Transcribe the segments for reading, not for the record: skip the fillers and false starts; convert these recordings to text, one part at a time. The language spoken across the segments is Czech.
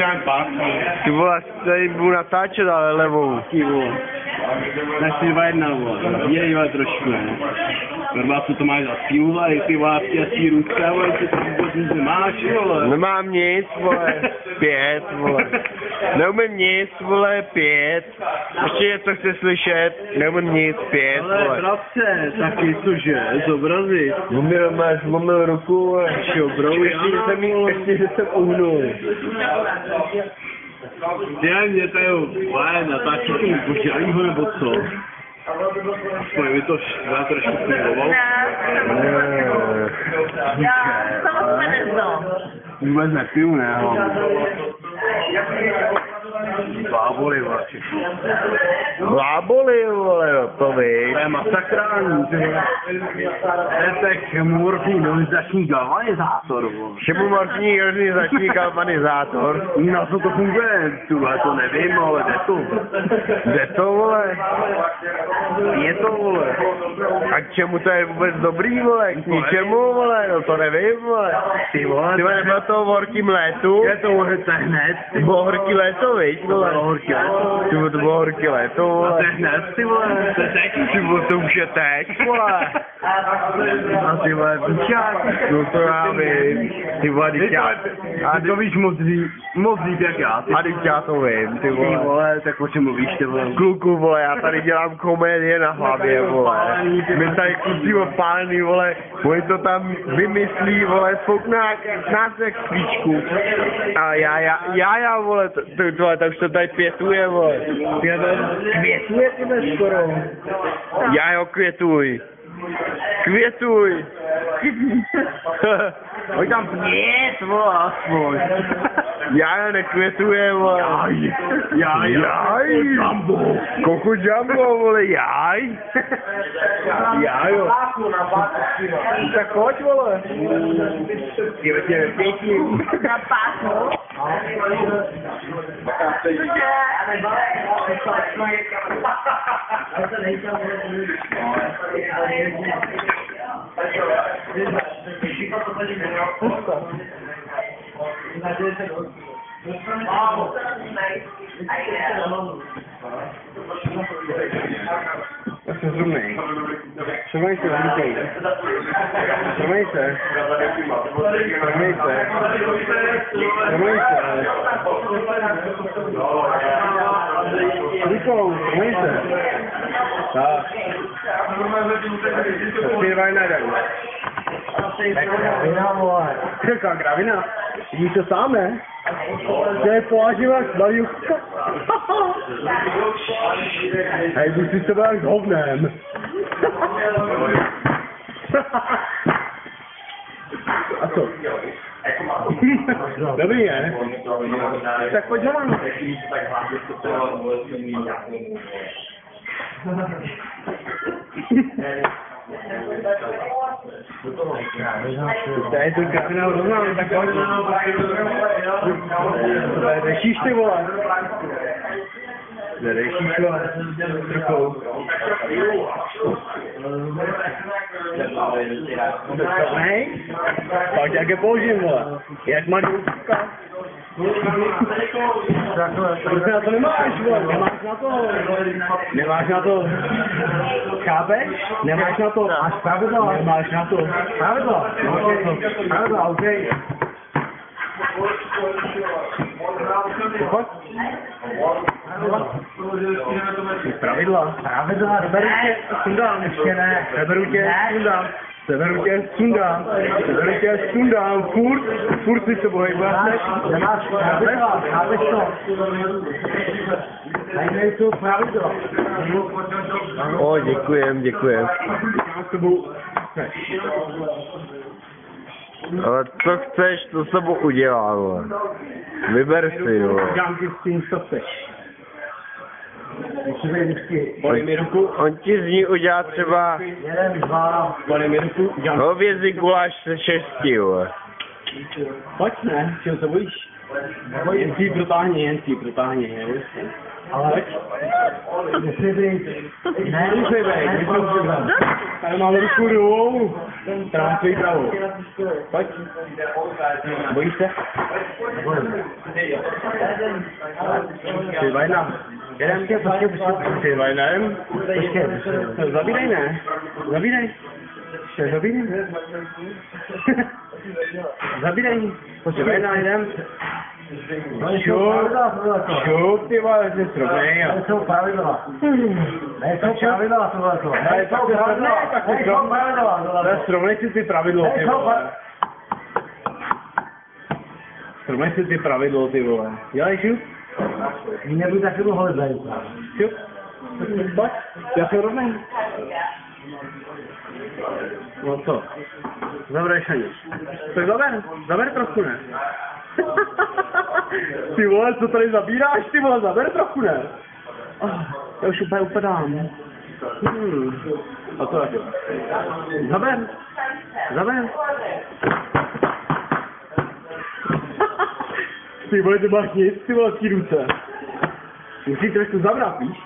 potřebujeme pás. Ty vole, tady budu natáčet, ale levou. Ty vole. Tak si 2-1, vole. Jej, vole, trošku, ne? Normál, co to máš za sílu, vole, ty vole, ty ruce, vole, ty to vůbec nic nemáš, vole. Nemám nic, vole. 5, vole. Neumím nic, vole, 5. Ještě něco chci slyšet, neumím nic, 5, vole. Ale bratře, taky cože, zobrazit. Zlomil ruku, vole. Ještě, že jsem uhnul. Mě to je, vole, natáčí tomu požárního nebo co? Aspoň mi to štve trošku fungovalo. Já samozřejmě neznám. Vůbec nepiju, ne, Bláboli, vole, všechno. Bláboli, vole, to víš. To je masakrální, ty vole. To je chemomorfní ionizační galvanizátor, vole. Chemomorfní ionizační galvanizátor. Na co to funguje? Tuhle to nevím, ale jde to. Jde to, vole? Je to, vole. A k čemu to je vůbec dobrý, vole? K ničemu, vole? No to nevím, vole. Ty vole, Ty vole, nebylo to v horkým létu? je to hned. To bylo horký léto, viď, vole? Ty vole, to bylo horký léto, A to vole. je hned, ty vole. To je teď. Ty vole, to už je teď, vole. A ty vole, pičák. No to já vím. Ty vole, teď já... A to víš moc líp jak já. A teď já to vím, ty Ty vole. vole, tak o čem mluvíš, ty vole? Kluku, vole, já tady dělám komedie na hlavě, vole. My tady kluci opálený, vole, oni to tam vymyslí, vole, spoukná nás jak svíčku. A já, vole, to už to tady pětuje, vole. Květuje ty skoro. Já ho květuj. Květuj. Pojď tam pět, vole, aspoň. Já nekvětuje, vole. Jaj. Jumbo. Koko Jumbo, vole, jaj. Jo. Tak pojď, vole. Na pásu. Já jsem zumnej. Trzymaj se, vítej. Trzymaj se. Rukou, trzymaj se. Tak. Zpívaj na den. Gravina, vole. Jaká gravina? Vidíš to sám, ne? To je považovat svalivka. Hej, buď si sebe jak hovnem. A co? Dobrý, ne? Tak pojď hovno. To je to gravina rovná, tak pojď. Řešíš ty, vole. Neřešíš, vole. Rukou. Nej? Tak jak je použijím, vole. Jak máš ruka? Protože na to nemáš, vole. Nemáš na to. Chápeš? Nemáš na to. Máš pravidla. Nemáš na to. Pravidla. Pravidla, okej. Pojď. Pravidla. Beru tě, sundám. Ještě ne. Beru tě, sundám. Furt si to pohybovat. Nemáš pravidla. Chápeš to? Tady nejsou pravidla. O, děkujem. Ale co chceš, to s tebou udělá, vole. Vyber si, vole. Dám ti s tím, co chceš. On ti z ní udělá třeba 1, 2, podej mi ruku. hovězí guláš se 6, vole. Pojď, ne? Čeho se bojíš? Jen si protáhni, Ale nesmí tady máme ruku dolů. Trámpej pravou. Pojď. Bojíš se? 3, 2, 1. Jedem. 3, 2, 1, jedem. Zabírej, ne? Zabírej. Zabírej. Zabírej. 3, 2, 1, jedem. Šup, ty vole, jsi srovnej. Nejsou pravidla. Nejsou pravidla tohleto. Nejsou pravidla. Srovnej si ty pravidlo, ty vole. Srovnej si ty pravidlo, ty vole. Dělej šup. Nebudu taky dlouho zajít. Šup. Pojď. Já se rovnej. No co? Zabereš ani. Tak zaber trochu, ne? Ty vole, co tady zabíráš, ty vole, zaber trochu, ne? Já už úplně upadám. A co taky? Zaber. Ty vole, ty máš nic, ty vole, v té ruce. Musíš trošku zabrat, víš?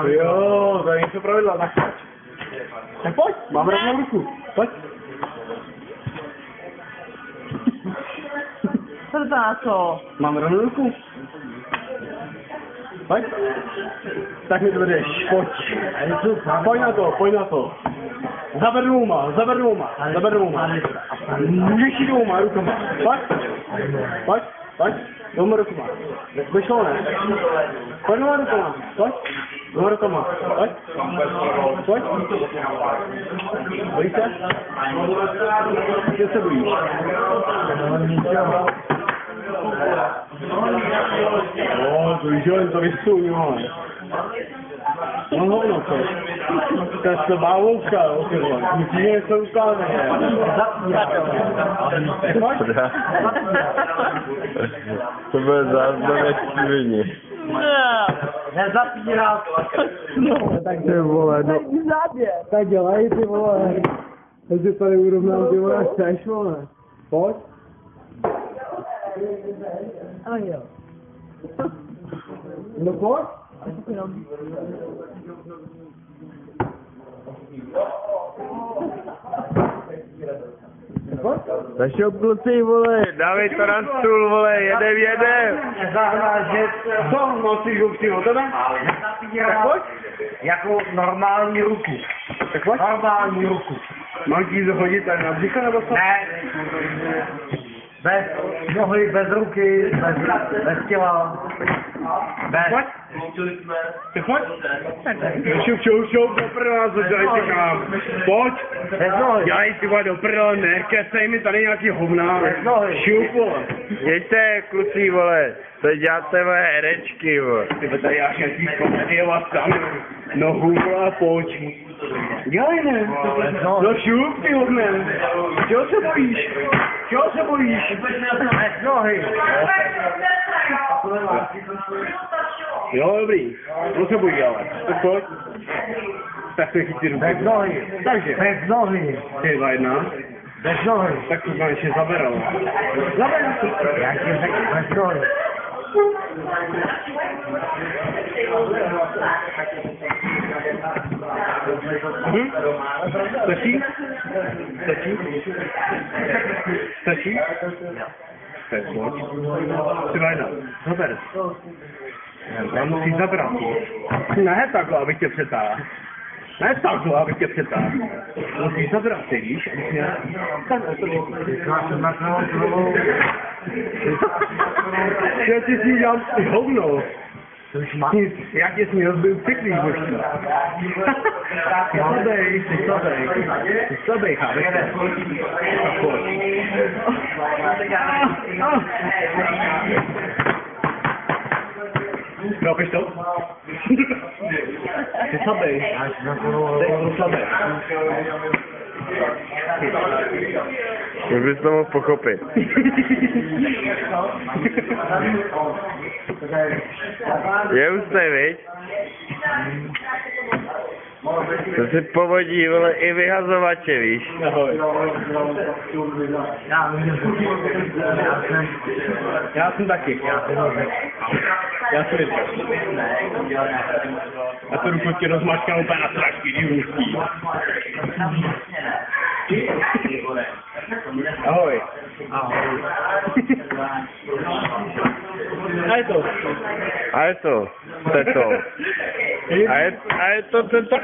Jo, to je něco pravidla, tak pojď. Tak pojď, mám rovnou ruku, pojď. Co to na to? Mám rovnou ruku. Pojď. Tak mi to vedeš, pojď. Pojď na to. Zaber dvouma. Můžeš jít dvouma rukama. Pojď. Dvouma rukama. Vyšlo, ne? Pojď dvouma rukama. Dvouma rukama. Pojď. Bojíš se? Kde se bojíš? To víš, to vystuň, jo. No hovno, co? To je slabávouka, jo, ty vole. Musíš něco ukázat, ne? Pojď. To bude záznamné štívění. Nezapírat. Tak ty vole, no. Tak dělej, ty vole. Já si tady urovnám, ty vole, chceš, vole. Pojď. Ale jo. No pojď. Zašel kluci, vole, dávej to na stůl, vole, jedem. Nezahnážet. Co? Nosíš ruky od tebe? Tak pojď. Jako normální ruku. Tak pojď. Normální ruku. Mám ti zahodit tady na břicho, nebo co? Ne. Bez nohy, bez ruky, bez těla. Pojď. Tak pojď. Šup, do prdela, co dělej si kam. Pojď. Bez nohy. Dělej ty vole do prdela, nekecej mi tady nějaký hovna. Šup, vole. Jeďte, kluci, vole, to děláte moje herečky, vole. Ty by tady nějaký komedie vás tam. Nohu, vole, pojď. Dělej, ne? No šup, ty hovne. Čeho se bojíš? Bez nohy. Jo, dobrý. No se bojí, ale. Tak pojď. Tak se chytí ruky. Bez nohy. Takže. Bez nohy. 3, 2, 1. Bez nohy. Tak to konečně zaberal. Já ti řekl bez nohy. Stačí? Tak pojď. 3, 2, 1. Zaber. Já musím zabrat. Ne takhle, abych tě přetáhl. Musíš zabrat, ty víš? Já ti si dělám hovno. Já tě jsi mi rozbil pěkný boží. Jsi slabej, chápeš? Tak pojď. Chápeš to? Jsi slabej. Jsi slabej. Jak bys to mohl pochopit? Je ústej, viď? To si povodí, vole, i vyhazovače, víš? Ahoj. Já jsem taky. Já jsem viděl. Já tu ruku ti rozmačkám úplně na strašky, divnustí. Ahoj. Ahoj. A je to. A je to. A je to tento.